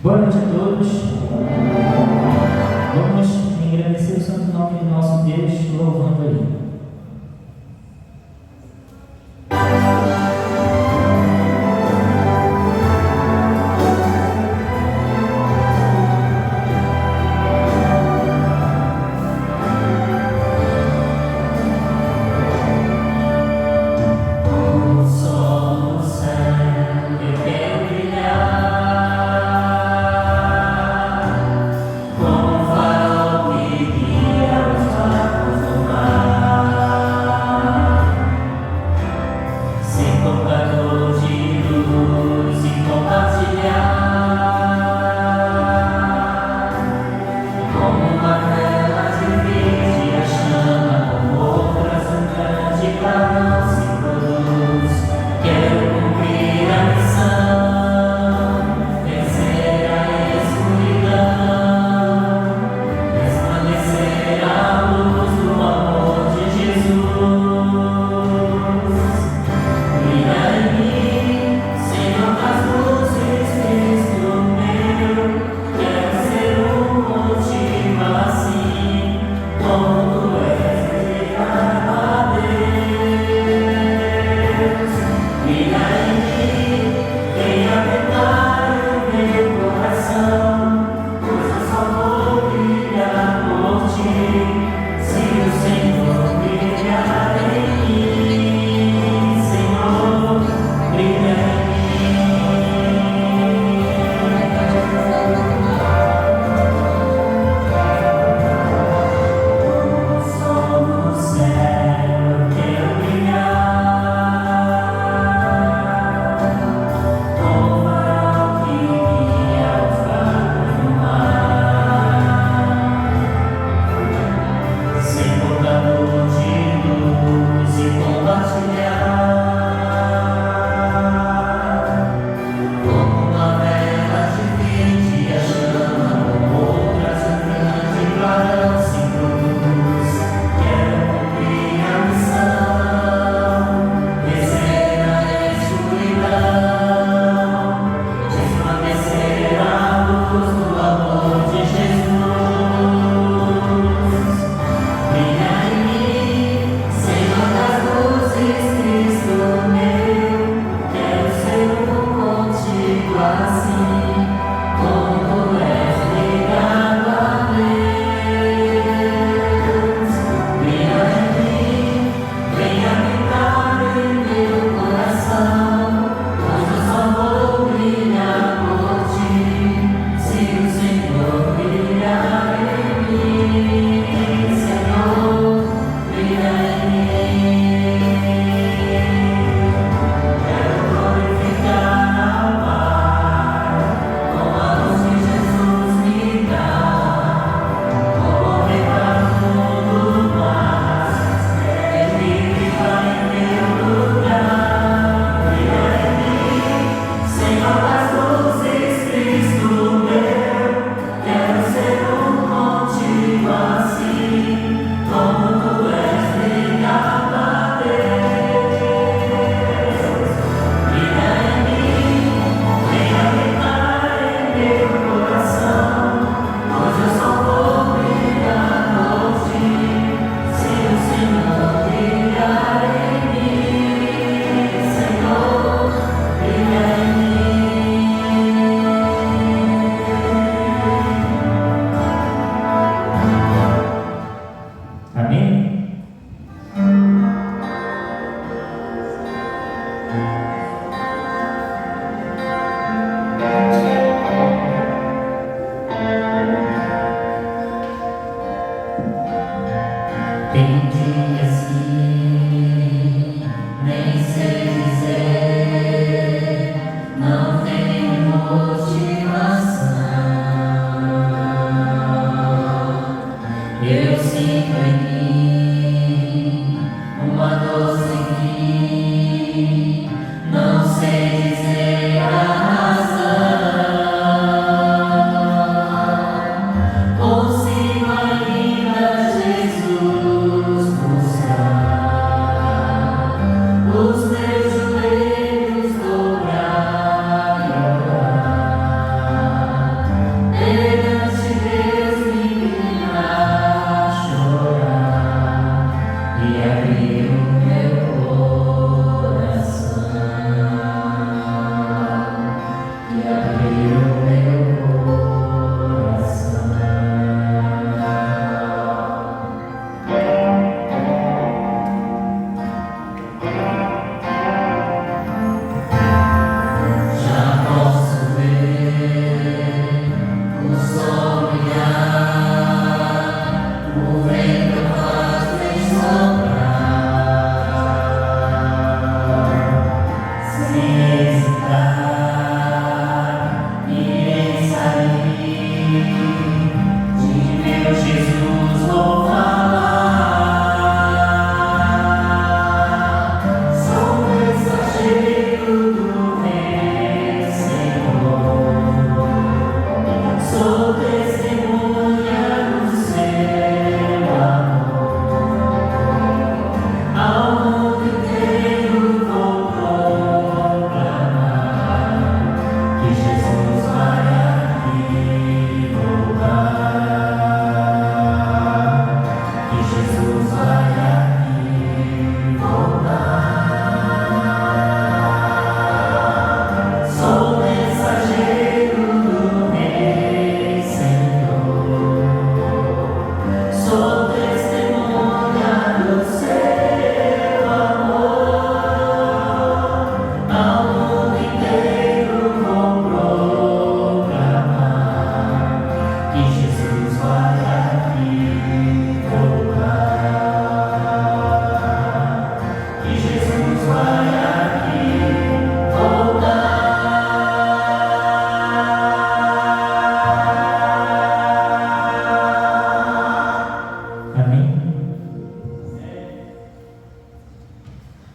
Boa noite a todos. Vamos engrandecer o santo nome do nosso Deus, louvando Ele. Como farol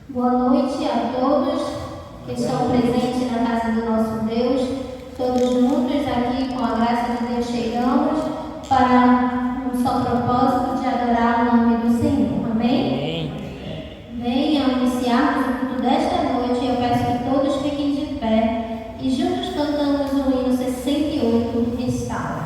Boa noite a todos que estão presentes na casa do nosso Deus. Todos juntos aqui, com a graça de Deus, chegamos para um só propósito de adorar o nome do Senhor. Amém? Bem, ao iniciarmos o culto desta noite, eu peço que todos fiquem de pé e juntos cantamos o hino 68, Restaura.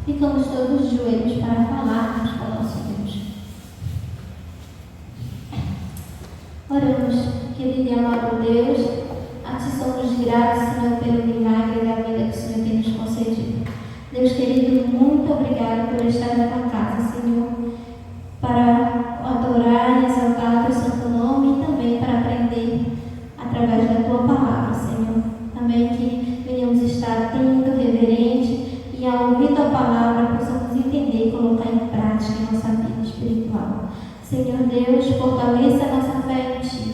Ficamos todos de joelhos para falarmos com o nosso Deus. Oramos, querido e amado Deus, a Ti somos gratos, Senhor, pelo milagre da vida que o Senhor tem nos concedido. Deus querido, muito obrigado por estar na Tua casa, Senhor, para espiritual. Senhor Deus, fortaleça a nossa fé em Ti.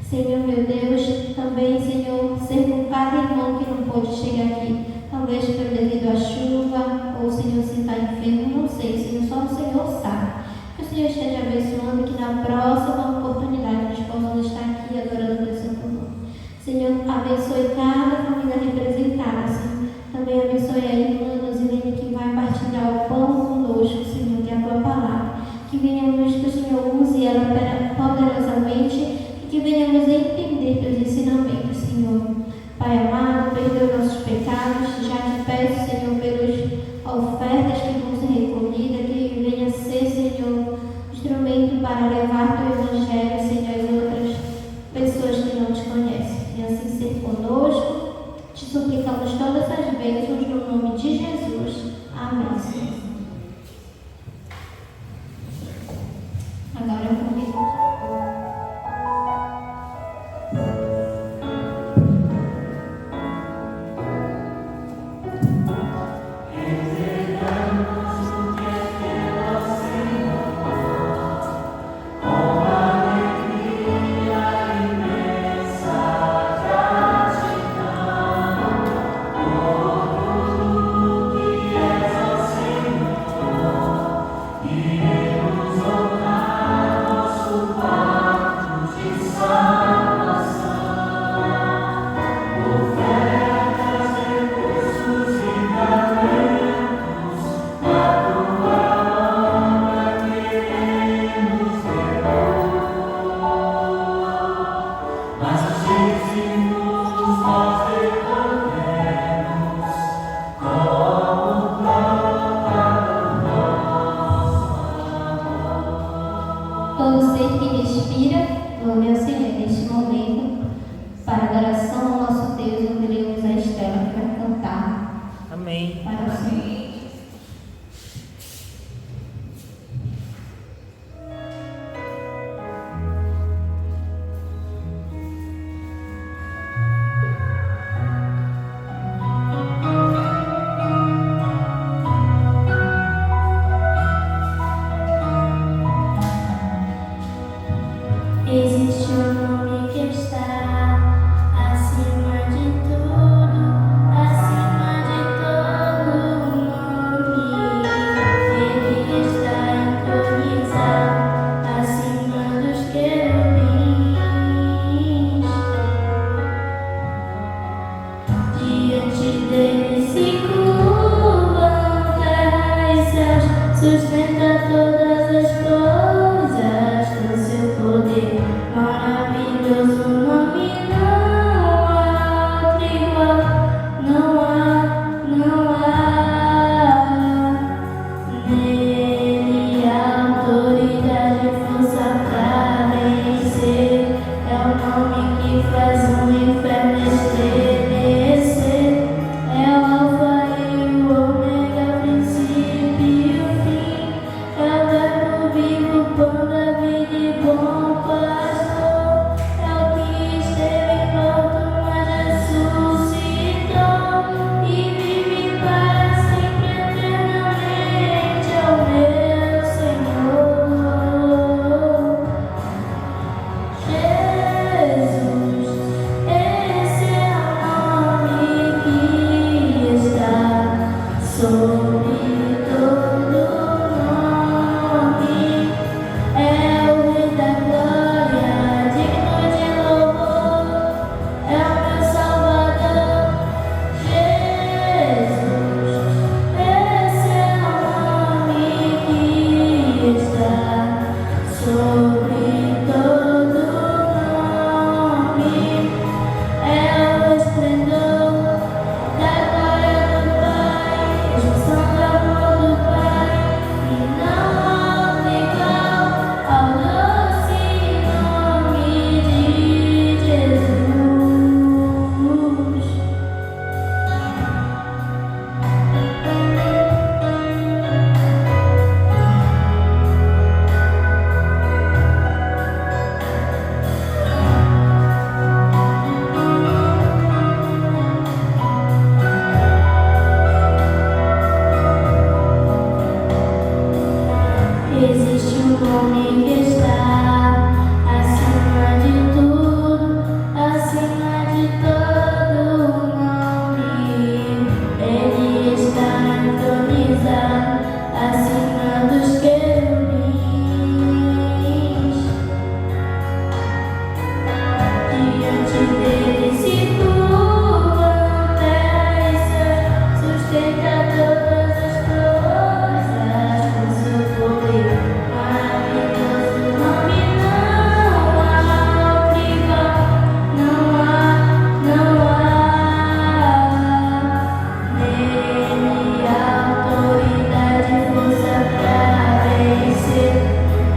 Senhor meu Deus, também, Senhor, ser com cada irmão que não pôde chegar aqui, talvez devido à chuva, ou Senhor, se está enfermo, não sei, Senhor, só o Senhor sabe. Que o Senhor esteja abençoando, que na próxima oportunidade nós possamos estar aqui adorando o Teu Santo Nome. Senhor, abençoe cada família representada, Senhor. Também abençoe a irmã Nozilene que vai partilhar o pão conosco, Senhor, que é a Tua palavra. Que venhamos, que o Senhor use ela poderosamente e que venhamos entender Teus ensinamentos, Senhor. Pai amado, perdoa nossos pecados. Já te peço, Senhor, pelas ofertas que vão ser recolhidas, que venha ser, Senhor, instrumento para levar Teu Evangelho, Senhor, às outras pessoas que não Te conhecem. E assim ser conosco. Te suplicamos todas as bênçãos no nome de Jesus. Amém, Senhor. Agora eu convido. Todo ser que respira, louve ao Senhor neste momento. Para a adoração ao nosso Deus, ouviremos a Estela que vai cantar. Amém. Para o Senhor. Existe um nome que está acima de tudo, acima de todo nome. Ele está entronizado acima dos querubins. Diante dele se curvam terra e céus, sustenta todas as coisas com seu poder. Maravilhoso nome, não há outro igual, não há. Nele há autoridade e força pra vencer. É o nome que faz o inferno estremecer. É o alfa e o ômega, princípio e o fim. É o verbo vivo, pão da vida e bom pastor. É o que esteve morto, mas ressuscitou e vive para sempre eternamente. É o meu Senhor Jesus. Esse é o nome que está sobre todo nome. É o Rei da glória, digno de louvor. É o meu Salvador, Jesus. Esse é o nome que está sobre todo nome. É o esplendor da glória do Pai, expressão do amor do Pai. E não há outro igual ao doce nome de Jesus. nome que está acima de tudo, acima de todo nome. Ele está entronizado acima dos querubins. Diante dele se curvam terra e céu, sustenta todas as coisas com seu poder maravilhoso. Nome não há rival, não há nele autoridade e força pra vencer.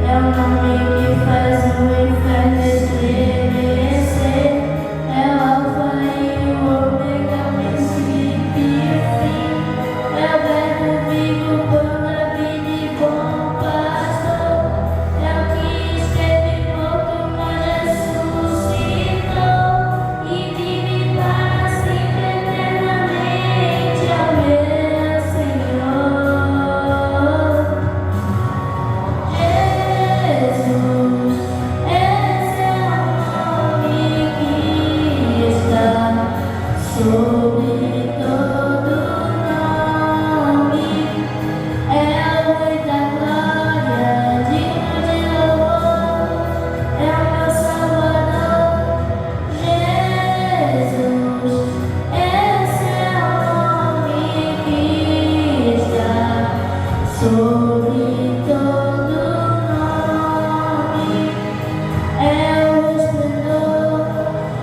É o nome que faz o inferno estremecer. É o alfa e o ômega, princípio e fim. É o verbo vivo, pão da vida e bom pastor. É o que esteve morto, mas ressuscitou e vive para sempre eternamente. Ao meu Senhor Jesus, esse é o nome que está sobre todo nome. É o Rei da glória, digno de louvor. É o meu Salvador, Jesus. Esse é o nome que está sobre todo nome. É o esplendor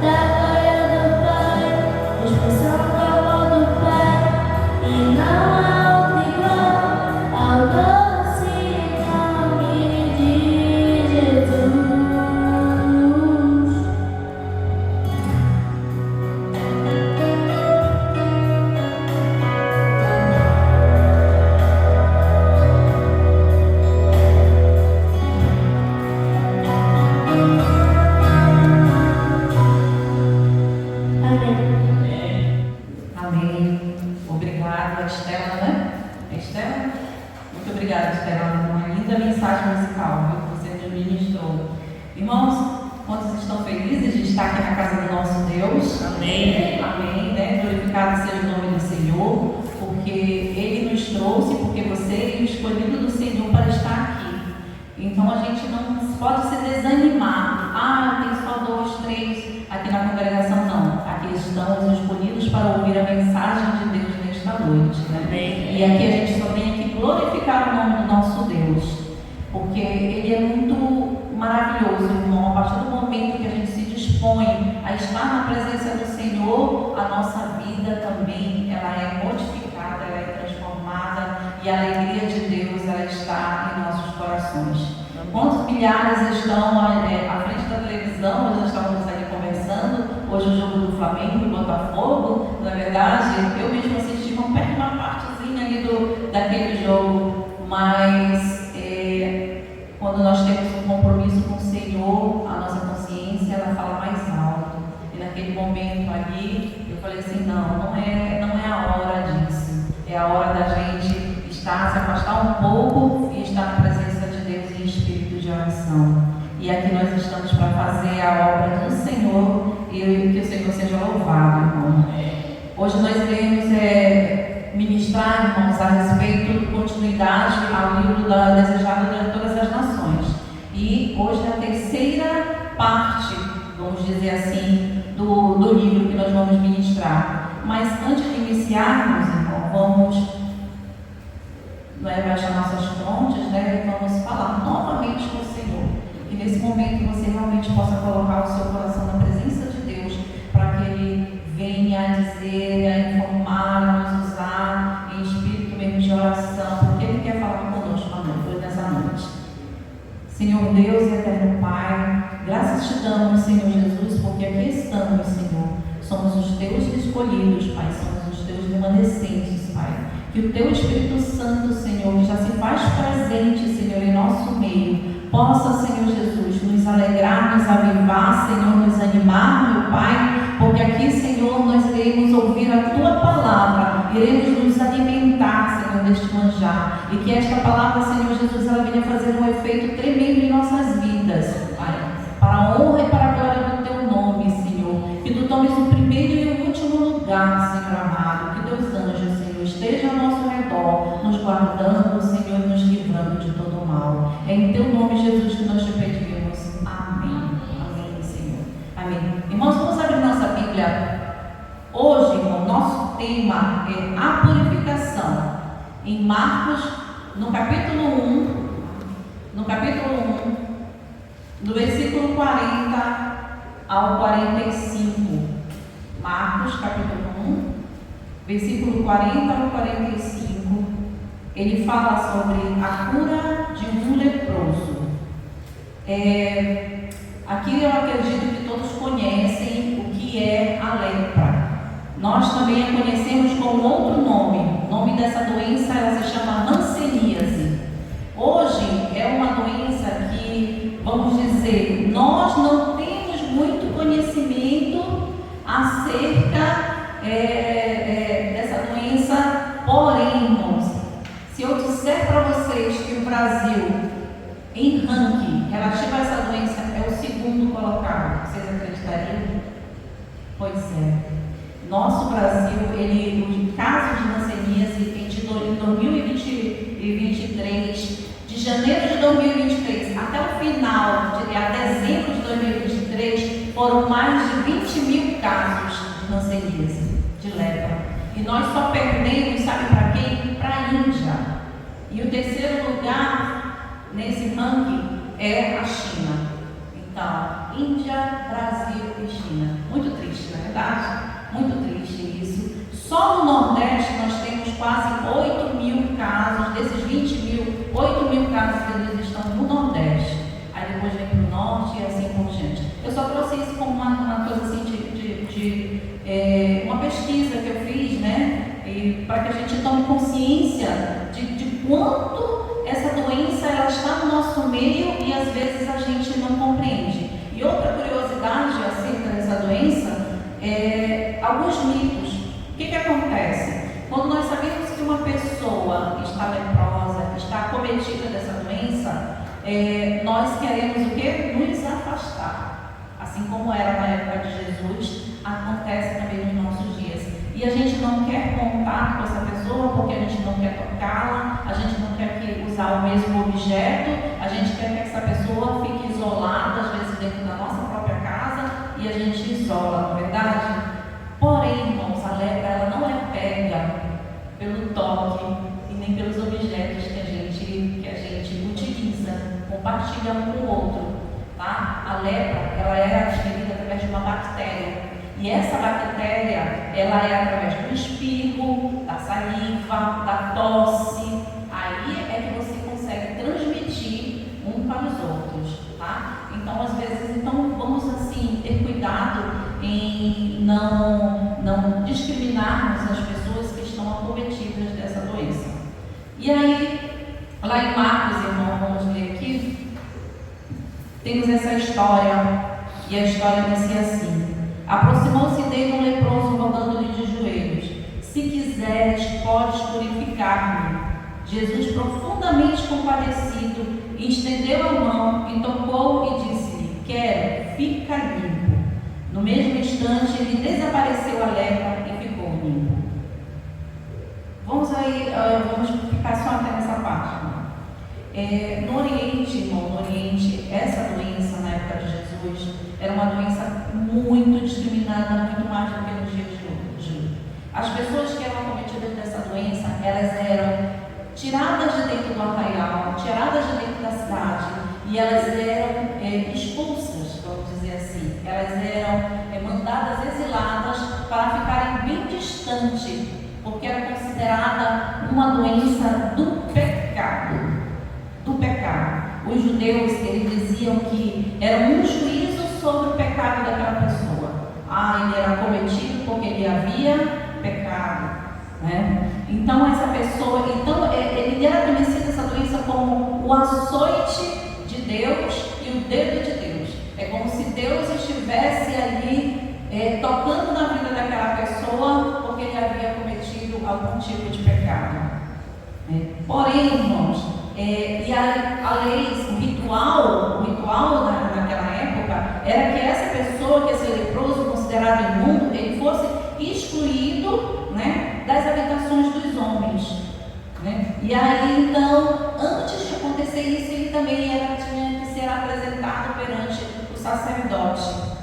da glória do Pai, expressão do amor do Pai, e não há outro igual ao doce nome de Jesus. Amém. Amém. Obrigada, Estela, né? É Estela? Muito obrigada, Estela. Uma linda mensagem musical, viu, que você nos ministrou. Irmãos, quantos estão felizes de estar aqui na casa do nosso Deus? Amém. Amém, né? Glorificado seja o nome do Senhor, porque Ele nos trouxe, porque você é o escolhido do Senhor para estar aqui. Então a gente não pode se desanimar. Ah, tem só 2, 3 aqui na congregação, não. Aqui estão os escolhidos para ouvir a mensagem de Deus nesta noite, né? Amém. E aqui a gente só tem que glorificar o nome do nosso Deus, porque Ele é muito maravilhoso, irmão. A partir do momento que a gente se dispõe a estar na presença do Senhor, a nossa vida também ela é modificada, ela é transformada, e a alegria de Deus ela está em nossos corações. Quantos milhares estão à frente da televisão? Nós estávamos aqui conversando hoje o jogo do Flamengo e Botafogo. Na verdade, eu mesmo assisti uma partezinha ali daquele jogo, mas quando nós temos um compromisso com o Senhor, a nossa consciência ela fala mais alto. E naquele momento ali, eu falei assim, não é a hora disso. É a hora da gente se afastar um pouco e estar na presença de Deus em espírito de oração. E aqui nós estamos para fazer a obra do Senhor e que o Senhor seja louvado, irmão. Hoje nós iremos ministrar, irmãos, a respeito de continuidade ao livro da Desejado de Todas as Nações. E hoje é a terceira parte, vamos dizer assim, do livro que nós vamos ministrar. Mas antes de iniciarmos, irmão, vamos baixar nossas frontes, e vamos falar novamente com o Senhor. Que nesse momento você realmente possa colocar o seu coração na presença de Deus, para que Ele venha dizer, a informar, nos usar em espírito mesmo de oração, porque Ele quer falar conosco nessa noite. Senhor Deus e eterno Pai, graças te damos, Senhor Jesus, porque aqui estamos, Senhor. Somos os teus escolhidos, Pai, somos os teus remanescentes, Pai. Que o teu Espírito Santo, Senhor, que já se faz presente, Senhor, em nosso meio, possa, Senhor Jesus, nos alegrar, nos avivar, Senhor, nos animar, meu Pai, porque aqui, Senhor, nós iremos ouvir a Tua palavra, iremos nos alimentar, Senhor, deste manjar, e que esta palavra, Senhor Jesus, ela venha fazer um efeito tremendo em nossas vidas, Pai, para a honra e para a glória do Teu nome, Senhor, que Tu tomes o primeiro e o último lugar, Senhor amado, que Teus anjos, Senhor, estejam ao nosso redor, nos guardando, Senhor, e nos livrando de todo o mal. É em Teu nome, Jesus, que nós te pedimos. Amém. Amém, Senhor. Amém. Irmãos, vamos abrir nossa Bíblia. Hoje, o nosso tema é a purificação. Em Marcos, no capítulo 1, no versículo 40 ao 45. Marcos, capítulo 1, versículo 40 ao 45. Ele fala sobre a cura de um leproso. Aqui eu acredito que todos conhecem o que é a lepra. Nós também a conhecemos com outro nome. O nome dessa doença ela se chama hanseníase. Hoje é uma doença que, vamos dizer, nós não temos muito conhecimento acerca dessa doença. Porém, irmãos, se eu disser para vocês que o Brasil, em ranking relativo a essa doença, é o segundo colocado, vocês acreditariam? Pois é. Nosso Brasil, o caso de hanseníase em 2023, de janeiro de 2023 até o final, a dezembro de 2023, foram mais de 20 mil casos de hanseníase, de lepra. E nós só perdemos, sabe para quem? Para a Índia. E o terceiro lugar nesse ranking é a China. Então, Índia, Brasil e China. Muito triste, não é verdade? Muito triste isso. Só no Nordeste nós temos quase 8 mil casos. Desses 20 mil, 8 mil casos que eles estão no Nordeste. Aí depois vem para o Norte e assim por diante. Eu só trouxe isso como uma coisa assim uma pesquisa que eu fiz, né? E para que a gente tome consciência de quanto essa doença ela está no nosso meio e às vezes a gente não compreende. E outra curiosidade acerca dessa doença é alguns mitos. O que acontece? Quando nós sabemos que uma pessoa está leprosa, está acometida dessa doença, nós queremos o quê? Nos afastar. Assim como era na época de Jesus, acontece também nos nossos dias. E a gente não quer contato com essa pessoa porque a gente não quer tocá-la, a gente não quer usar o mesmo objeto, a gente quer que essa pessoa fique isolada, às vezes dentro da nossa própria casa, e a gente isola, não é verdade? Porém, irmãos, a lepra ela não é pega pelo toque e nem pelos objetos que a gente utiliza, compartilha um com o outro, tá? A lepra ela é adquirida através de uma bactéria. E essa bactéria, ela é através do espirro, da saliva, da tosse. Aí é que você consegue transmitir um para os outros, tá? Então, às vezes, vamos assim ter cuidado em não discriminarmos as pessoas que estão acometidas dessa doença. E aí, lá em Marcos, irmão, vamos ler aqui, temos essa história, e a história dizia assim: aproximou-se dele um leproso, rogando-lhe de joelhos: se quiseres, podes purificar-me. Jesus, profundamente compadecido, estendeu a mão e tocou e disse-lhe: quero, fica limpo. No mesmo instante, ele desapareceu a lepra e ficou limpo. Vamos ficar só até nessa parte. No Oriente, irmão, essa doença na época de Jesus era uma doença muito discriminada, muito mais do que nos dias de hoje. As pessoas que eram acometidas dessa doença, elas eram tiradas de dentro do arraial, tiradas de dentro da cidade, e elas eram expulsas, vamos dizer assim. Elas eram mandadas exiladas para ficarem bem distante, porque era considerada uma doença do pecado. Os judeus, eles diziam que era um juízo sobre o pecado daquela pessoa. Ele era cometido porque ele havia pecado, né? Então essa pessoa, ele era conhecido essa doença como o açoite de Deus e o dedo de Deus. É como se Deus estivesse ali tocando na vida daquela pessoa, porque ele havia cometido algum tipo de pecado. Porém, irmãos, e a lei, o ritual naquela época era que essa pessoa, que esse leproso considerado imundo, ele fosse excluído, né, das habitações dos homens, né? E aí, então, antes de acontecer isso, ele também tinha que ser apresentado perante o sacerdote,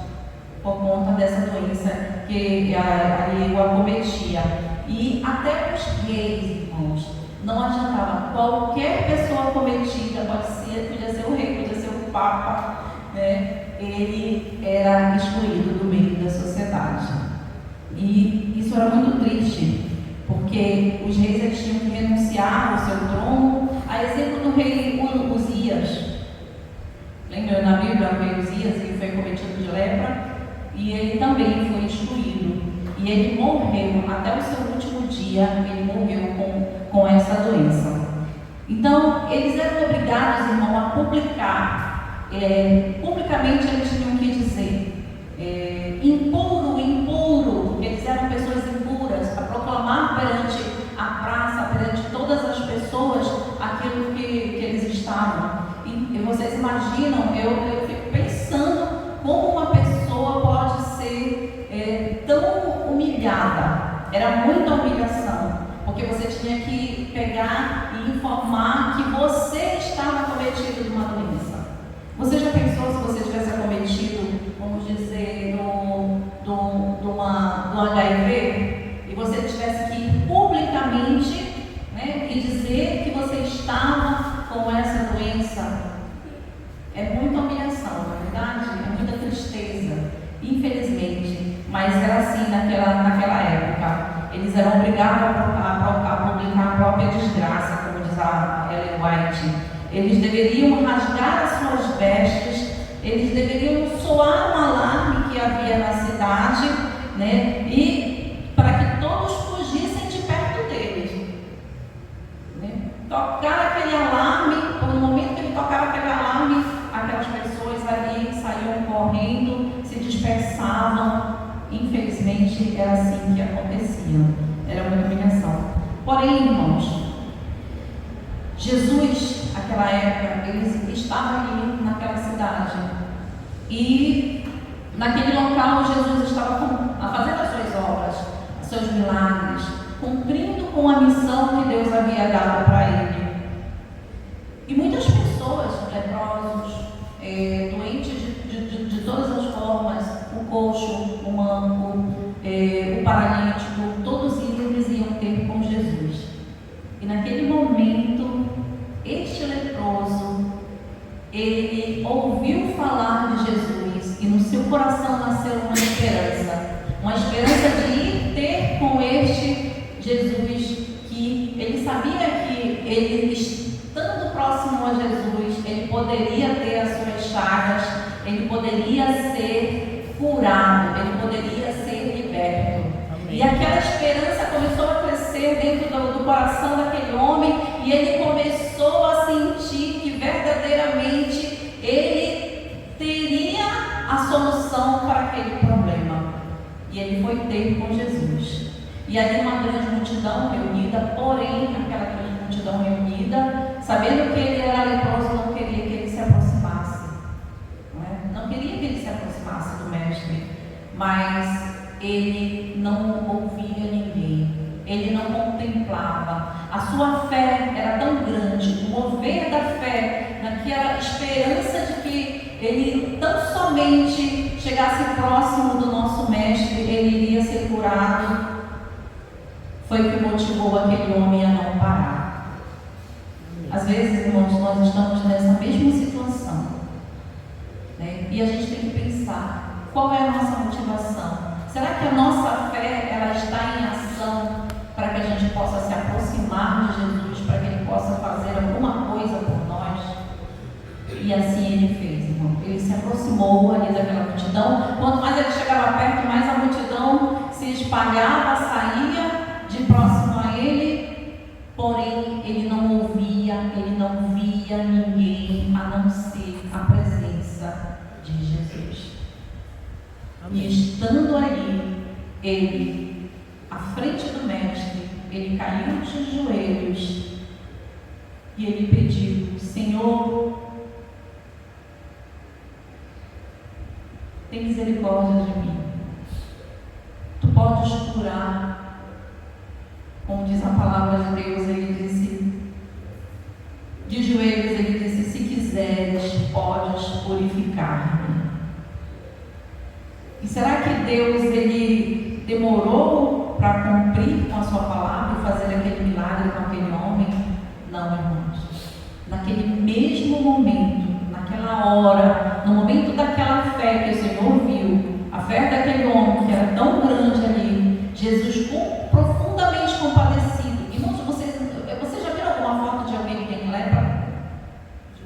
por conta dessa doença que ali o acometia. E até os reis, irmãos, não adiantava. Qualquer pessoa acometida, podia ser o rei, podia ser o papa, né? Ele era excluído do meio da sociedade. E isso era muito triste, porque os reis eles tinham que renunciar ao seu trono, a exemplo do rei Uzias. Lembra na Bíblia, o rei Uzias, ele foi cometido de lepra e ele também foi excluído. E ele morreu, até o seu último dia, ele morreu com essa doença. Então, eles eram obrigados, irmão, a publicar. Publicamente eles tinham que dizer impuro, porque eles eram pessoas impuras, a proclamar perante a praça, perante todas as pessoas, aquilo que eles estavam. E vocês imaginam, eu fico pensando como uma pessoa pode ser tão humilhada. Era muita humilhação, porque você tinha que pegar e informar que você estava cometido de uma doença. Você já pensou se você tivesse acometido, vamos dizer, do HIV, e você tivesse que ir publicamente, né, e dizer que você estava com essa doença? É muita humilhação, na verdade, é muita tristeza, infelizmente, mas era assim naquela época. Eles eram obrigados a publicar a própria desgraça, como diz a Ellen White. Eles deveriam rasgar as suas vestes, eles deveriam soar um alarme que havia na cidade, né? E para que todos fugissem de perto deles, né? Tocar aquele alarme, no momento que ele tocava aquele alarme, aquelas pessoas ali saíam correndo, se dispersavam. Infelizmente era assim que acontecia, era uma humilhação. Porém, irmãos, Jesus, naquela época, ele estava ali naquela cidade, e naquele local Jesus estava fazendo as suas obras, os seus milagres, cumprindo com a missão que Deus havia dado para ele. E muitas pessoas, leprosos, doentes de todas as formas, o coxo, o manco, o paralítico, todos eles iam ter com Jesus. E naquele momento, este leproso, ele ouviu falar de Jesus, e no seu coração nasceu uma esperança de ir ter com este Jesus, que ele sabia que ele, estando próximo a Jesus, ele poderia ter as suas chagas, ele poderia ser curado, ele poderia ser liberto. E aquela esperança começou a crescer dentro do coração daquele homem, e ele começou a sentir que verdadeiramente ele teria a solução para aquele problema. E ele foi ter com Jesus. E ali uma grande multidão reunida, porém aquela grande multidão reunida, sabendo que ele era leproso, não queria que ele se aproximasse. Não queria que ele se aproximasse do mestre, mas ele não ouvia ninguém, ele não contemplava. A sua fé era tão grande, o mover da fé, naquela esperança de que ele tão somente chegasse próximo do nosso mestre, ele iria ser curado, foi o que motivou aquele homem a não parar. Às vezes, irmãos, nós estamos nessa mesma situação, né? E a gente tem que pensar, qual é a nossa motivação? Será que a nossa fé ela está em ação para que a gente possa se aproximar de Jesus, para que Ele possa fazer alguma coisa por nós? E assim Ele fez, irmão. Ele se aproximou ali daquela multidão. Quanto mais ele chegava perto, mais a multidão se espalhava, saía de próximo a Ele. Porém, Ele não ouvia, Ele não via ninguém, a não ser a presença de Jesus. E estando ali, ele, à frente do mestre, ele caiu de joelhos e ele pediu: Senhor, tem misericórdia de mim. Tu podes curar. Como diz a palavra de Deus, ele disse, de joelhos, ele disse: se quiseres, podes purificar-me. E será que Deus, ele demorou para cumprir com a sua palavra e fazer aquele milagre com aquele homem? Não, irmãos. Naquele mesmo momento, naquela hora, no momento daquela fé que o Senhor viu, a fé daquele homem que era tão grande ali, Jesus, profundamente compadecido. Irmãos, vocês já viram alguma foto de alguém que tem lepra?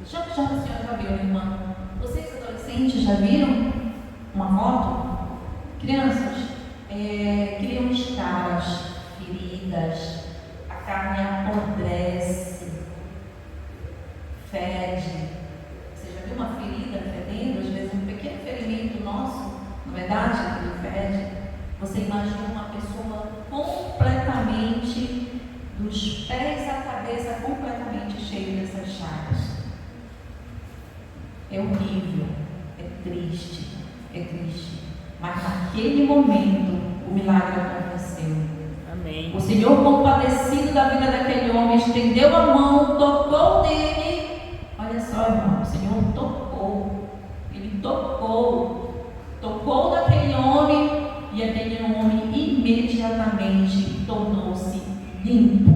Já a senhora já viu, irmã? Vocês adolescentes já viram uma foto? Crianças, criam escaras, feridas, a carne apodrece, fede. Você já viu uma ferida fedendo? Às vezes um pequeno ferimento nosso, na verdade, ele fede. Você imagina uma pessoa completamente, dos pés à cabeça, completamente cheia dessas chagas. É horrível, é triste, é triste. Mas naquele momento, o milagre aconteceu. Amém. O Senhor, compadecido da vida daquele homem, estendeu a mão, tocou nele. Olha só, irmão, o Senhor tocou. Ele tocou naquele homem, e aquele homem imediatamente tornou-se limpo.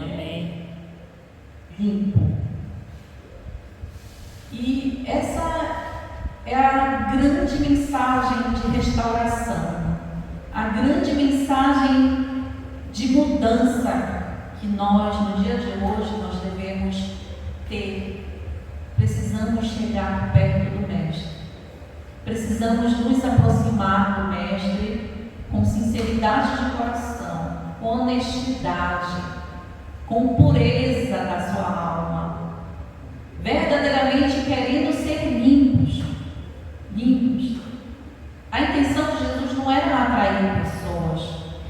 Amém. Limpo. E essa é a grande mensagem de restauração, a grande mensagem de mudança que nós, no dia de hoje, nós devemos ter. Precisamos chegar perto do Mestre. Precisamos nos aproximar do Mestre com sinceridade de coração, com honestidade, com pureza da sua alma, verdadeiramente querendo ser limpos. A intenção de Jesus não era atrair pessoas,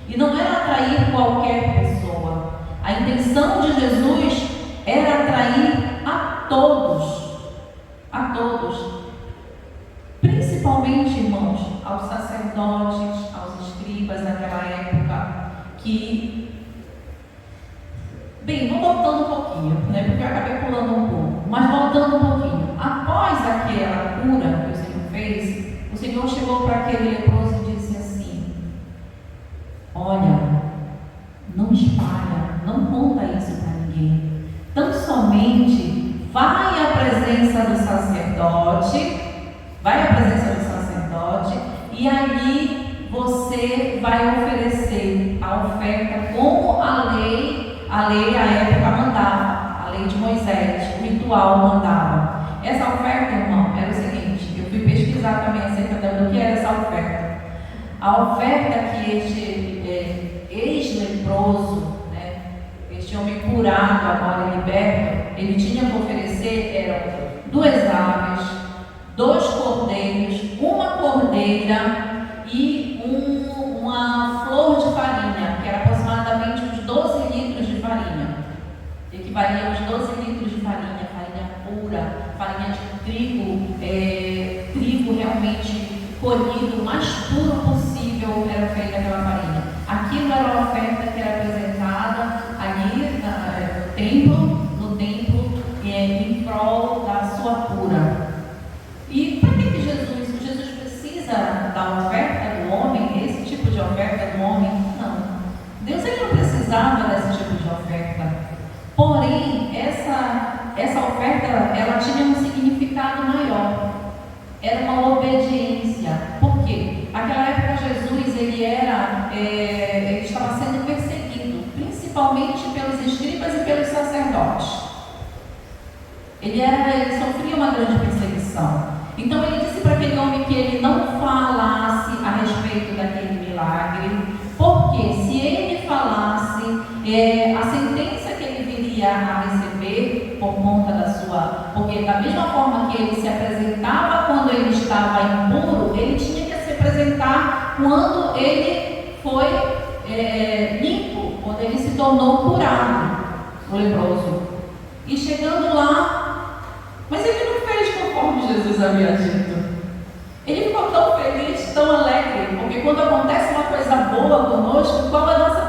e não era atrair qualquer pessoa. A intenção de Jesus era atrair a todos, principalmente, irmãos, aos sacerdotes, aos escribas daquela época, que, bem, vou voltando um pouquinho, porque eu acabei pulando um pouco, mas voltando um pouquinho. Após aquela cura que o Senhor fez, o Senhor chegou para aquele leproso e disse assim: olha, não espalha, não conta isso para ninguém, tão somente vai à presença do sacerdote, e ali você vai oferecer a oferta como a lei à época mandava, a lei de Moisés, o ritual mandava. Essa oferta, irmão, era o seguinte, eu fui pesquisar também acerca do que era essa oferta. A oferta que este ex-leproso, este homem curado, agora liberto, ele tinha que oferecer eram 2 aves, 2 cordeiros, uma cordeira e uma flor de farinha, que era aproximadamente uns 12 litros de farinha. Equivalia aos 12 litros de farinha pura, farinha de trigo realmente colhido, o mais puro possível era feita aquela farinha. Aquilo era a oferta que era apresentada ali no templo, em prol da sua cura. E para que Jesus precisa da oferta do homem, esse tipo de oferta do homem? Não. Deus ele não precisava desse tipo de oferta. Porém, essa oferta, ela tinha um significado maior. Era uma obediência. Por quê? Naquela época Jesus, ele estava sendo perseguido, principalmente pelos escribas e pelos sacerdotes. Ele sofria uma grande perseguição. Então ele disse para aquele homem que ele não falasse a respeito daquele milagre, porque se ele falasse, a sentença que ele viria a receber por conta porque da mesma forma que ele se apresentava quando ele estava impuro, ele tinha que se apresentar quando ele foi limpo, quando ele se tornou curado, o leproso. E chegando lá, mas ele não fez conforme Jesus havia dito. Ele ficou tão feliz, tão alegre, porque quando acontece uma coisa boa conosco, qual é a nossa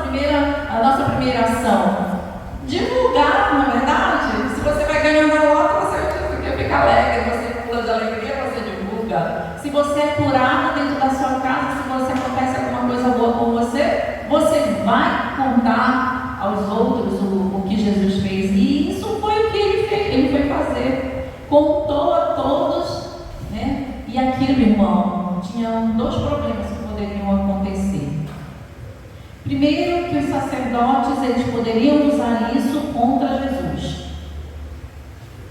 primeira ação? Divulgar, não é verdade? Se você vai ganhando a loto, você fica alegre, você pula de alegria, você divulga. Se você é curado dentro da sua casa, se você acontece alguma coisa boa com você, você vai contar aos outros o que Jesus fez. E isso foi o que ele fez, ele foi fazer. Contou a todos, né? E aquilo, irmão, tinha dois problemas que poderiam acontecer. Primeiro, que os sacerdotes eles poderiam usar isso contra Jesus.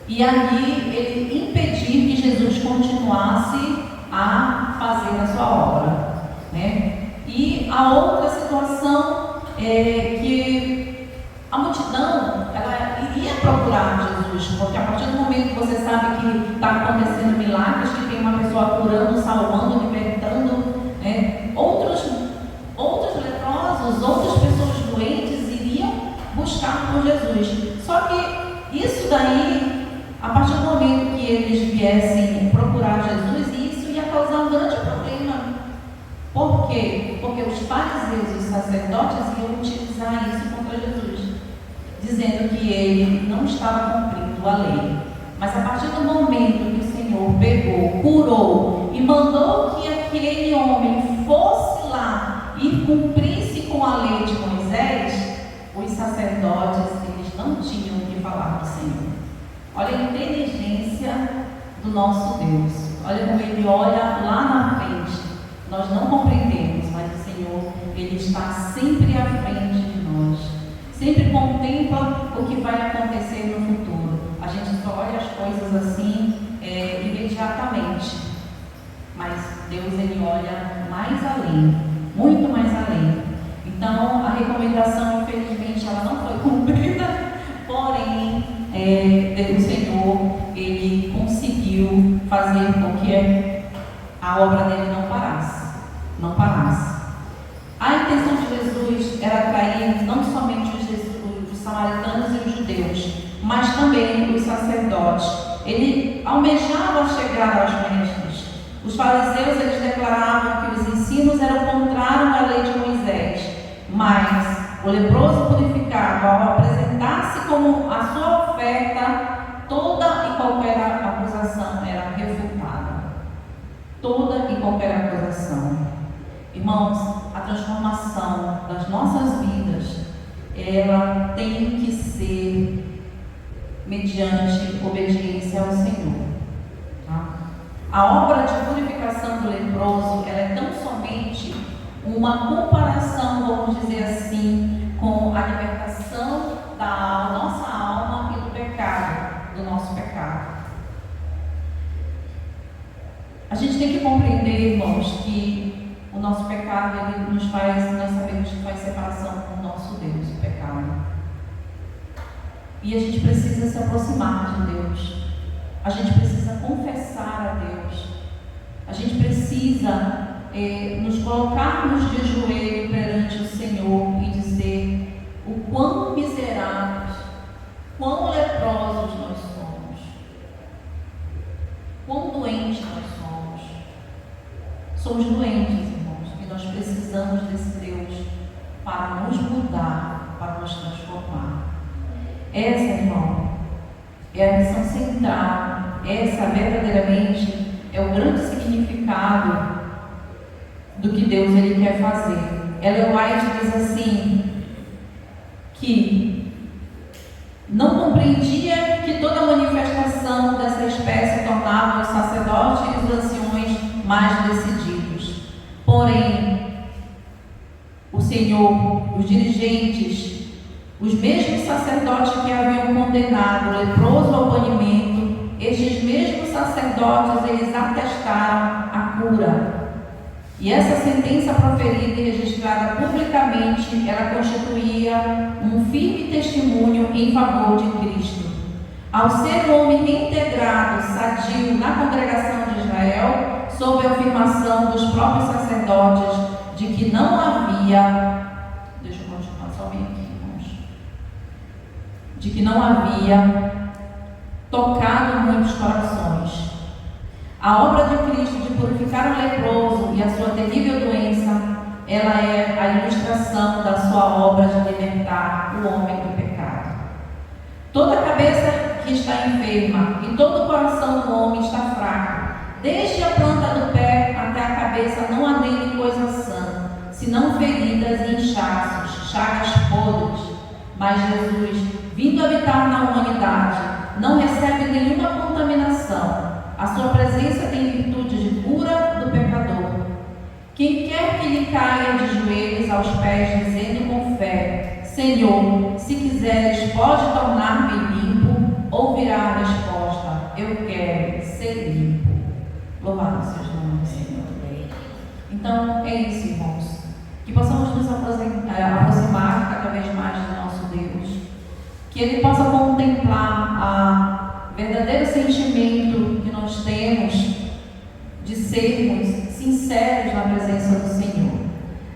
E aí ele impedir que Jesus continuasse a fazer a sua obra, né? E a outra situação é que a multidão ela iria procurar Jesus, porque a partir do momento que você sabe que está acontecendo milagres, que tem uma pessoa curando, salvando, libertando, né? Outros leprosos, outras pessoas doentes iriam buscar por Jesus. Só que isso daí, a partir do momento que eles viessem procurar Jesus, isso ia causar um grande problema. Por quê? Porque os fariseus e os sacerdotes iam utilizar isso contra Jesus, dizendo que ele não estava cumprindo a lei. Mas a partir do momento que o Senhor pegou, curou e mandou que aquele homem fosse lá e cumprisse com a lei de Moisés, os sacerdotes eles não tinham o que falar do Senhor. Olha a inteligência do nosso Deus. Olha como ele olha lá na frente. Nós não compreendemos, mas o Senhor ele está sempre à frente de nós. Sempre contempla o que vai acontecer no futuro. A gente só olha as coisas assim imediatamente. Mas Deus ele olha mais além, muito mais além. Então a recomendação, infelizmente, ela não foi cumprida, porém o Senhor ele conseguiu fazer com que a obra dele não parasse. A intenção de Jesus era atrair não somente os samaritanos e os judeus, mas também os sacerdotes. Ele almejava chegar aos mestres. Os fariseus eles declaravam que os ensinos eram contrários à lei de Moisés, mas o leproso purificado, ao apresentar-se como a sua oferta, toda e qualquer acusação era refutada. Toda e qualquer acusação. Irmãos, a transformação das nossas vidas, ela tem que ser mediante obediência ao Senhor. Tá? A obra de purificação do leproso, ela é tão somente uma comparação, vamos dizer assim, com a libertação da nossa alma e do pecado, do nosso pecado. A gente tem que compreender, irmãos, que o nosso pecado, ele nos faz, nós sabemos que faz separação com o nosso Deus, o pecado. E a gente precisa se aproximar de Deus. A gente precisa confessar a Deus. A gente precisa nos colocarmos de joelho perante o Senhor e dizer o quão miseráveis, quão leprosos nós somos, quão doentes nós somos. Somos doentes, irmãos, e nós precisamos desse Deus para nos mudar, para nos transformar. Essa, irmão, é a missão central. Essa, verdadeiramente, é o grande significado do que Deus ele quer fazer. Ellen White diz assim, que não compreendia que toda manifestação dessa espécie tornava os sacerdotes e os anciões mais decididos. Porém, o Senhor, os dirigentes, os mesmos sacerdotes que haviam condenado o leproso ao banimento, estes mesmos sacerdotes, eles atestaram a cura. E essa sentença proferida e registrada publicamente, ela constituía um firme testemunho em favor de Cristo. Ao ser um homem reintegrado, sadio, na congregação de Israel, sob a afirmação dos próprios sacerdotes, que não havia, deixa eu continuar só bem aqui, irmãos, de que não havia tocado muitos corações. A obra de Cristo de purificar o leproso e a sua terrível doença, ela é a ilustração da sua obra de libertar o homem do pecado. Toda a cabeça que está enferma e todo o coração do homem está fraco. Desde a planta do pé até a cabeça não há nele coisa sã, senão feridas e inchaços, chagas podres. Mas Jesus, vindo habitar na humanidade, não recebe nenhuma contaminação. A sua presença tem virtude de cura do pecador. Quem quer que lhe caia de joelhos aos pés, dizendo com fé: Senhor, se quiseres, pode tornar-me limpo, ouvirá a resposta: eu quero ser limpo. Louvado seja o nome do Senhor. Então, é isso, irmãos. Que possamos nos aproximar cada vez mais do nosso Deus. Que Ele possa contemplar o verdadeiro sentimento que nós temos de sermos sinceros na presença do Senhor.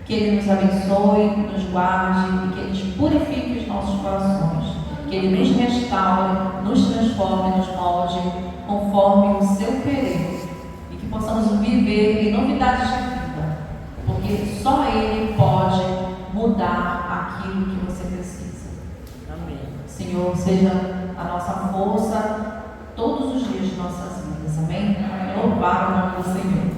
Que Ele nos abençoe, nos guarde e que Ele purifique os nossos corações. Que Ele nos restaure, nos transforme, nos molde conforme o seu querer. E que possamos viver em novidades de vida. Porque só Ele pode mudar aquilo que você precisa. Amém. Senhor, seja a nossa força todos os dias de nossas vidas. Amém? Louvar o nome do Senhor.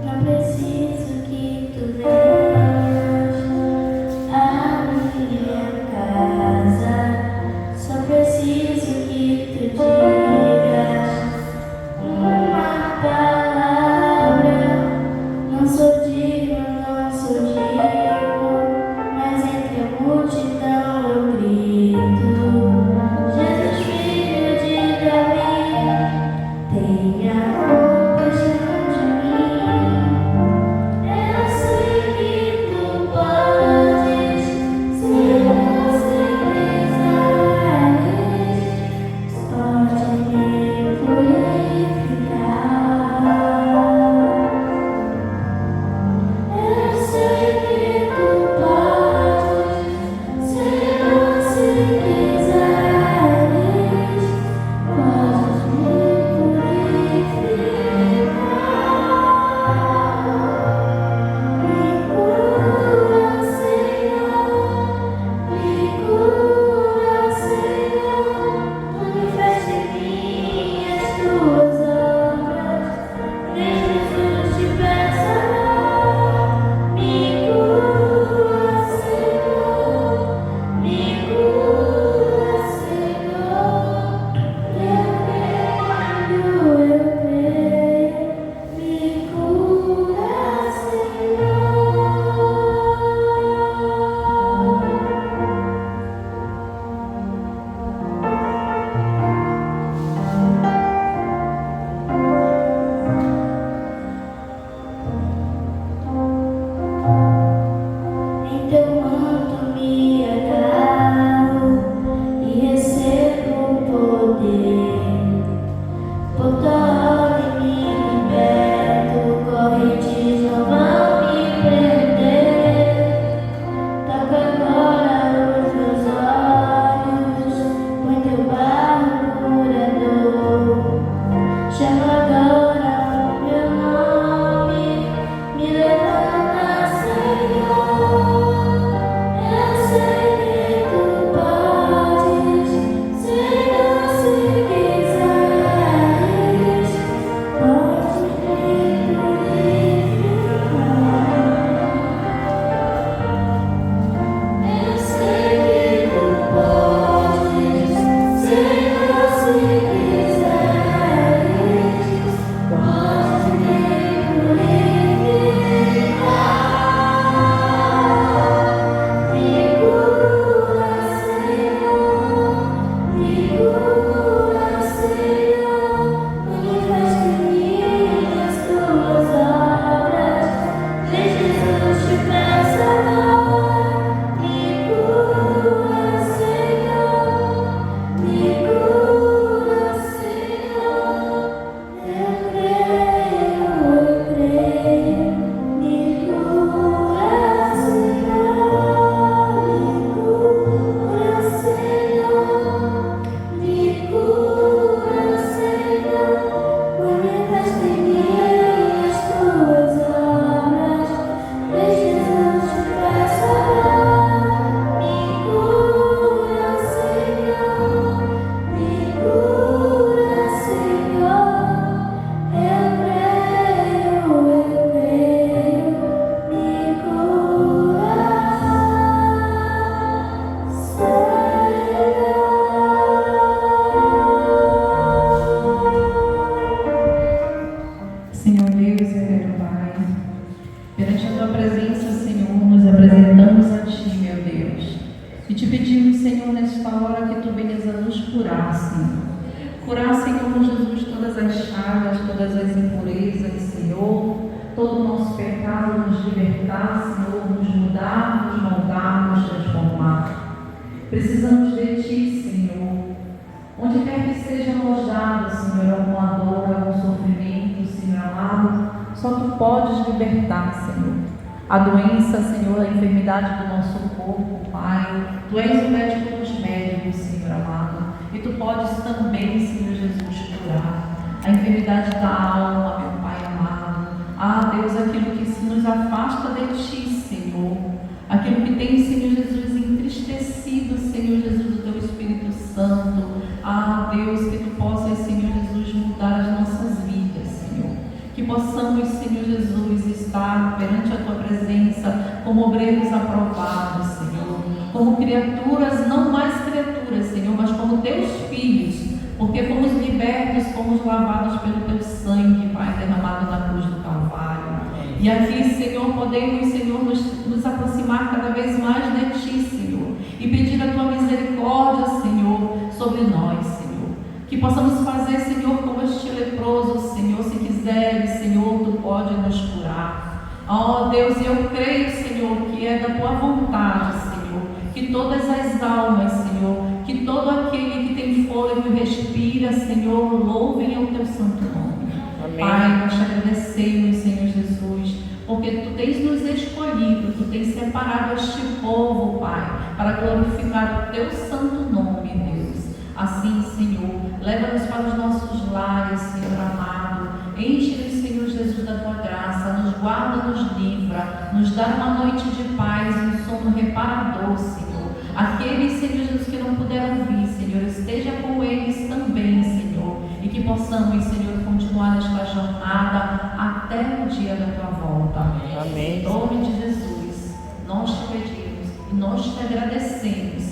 Não preciso que tu venhas à minha casa, só preciso que tu digas. curar, Senhor. Curar, Senhor Jesus, todas as chagas, todas as impurezas, Senhor. Todo o nosso pecado, nos libertar, Senhor, nos mudar, nos moldar, nos transformar. Precisamos de Ti, Senhor. Onde quer que seja alojado, Senhor, alguma dor, algum sofrimento, Senhor amado, só Tu podes libertar, Senhor. A doença, Senhor, a enfermidade do nosso corpo, Pai. Tu és o médico dos médicos, Senhor amado. E Tu podes também, Senhor Jesus, curar a enfermidade da alma, meu Pai amado. Ah, Deus, aquilo que se nos afasta de Ti, Senhor. Aquilo que tem, Senhor Jesus, entristecido, Senhor Jesus, o Teu Espírito Santo. Ah, Deus, que Tu possas, Senhor Jesus, mudar as nossas vidas, Senhor. Que possamos, Senhor Jesus, estar perante a Tua presença como obreiros aprovados, Senhor. Como criaturas, não mais criaturas, Senhor, mas como Teus filhos. Porque fomos libertos, fomos lavados pelo Teu sangue, Pai, derramado na cruz do Calvário. E aqui, Senhor, podemos, Senhor, nos aproximar cada vez mais de Ti, Senhor. E pedir a Tua misericórdia, Senhor, sobre nós, Senhor. Que possamos fazer, Senhor, como este leproso, Senhor, se quiseres, Senhor, Tu pode nos curar. Oh, Deus, eu creio, Senhor, que é da Tua vontade, Senhor, que todas as almas, Senhor, que todo aquele que tem fôlego e respira, Senhor, louvem ao Teu santo nome. Amém. Pai, nós te agradecemos, Senhor Jesus, porque Tu tens nos escolhido, Tu tens separado este povo, Pai, para glorificar o Teu santo nome, Deus. Assim, Senhor, leva-nos para os nossos lares, Senhor amado. Enche-nos, Senhor Jesus, da Tua graça. Nos guarda, nos livra. Nos dá uma noite de paz, um sono reparador, Senhor. Aqueles, Senhor Jesus, que não puderam vir, Senhor, esteja com eles também, Senhor. E que possamos, Senhor, continuar nesta jornada até o dia da Tua volta. Amém. Em nome de Jesus, nós te pedimos e nós te agradecemos.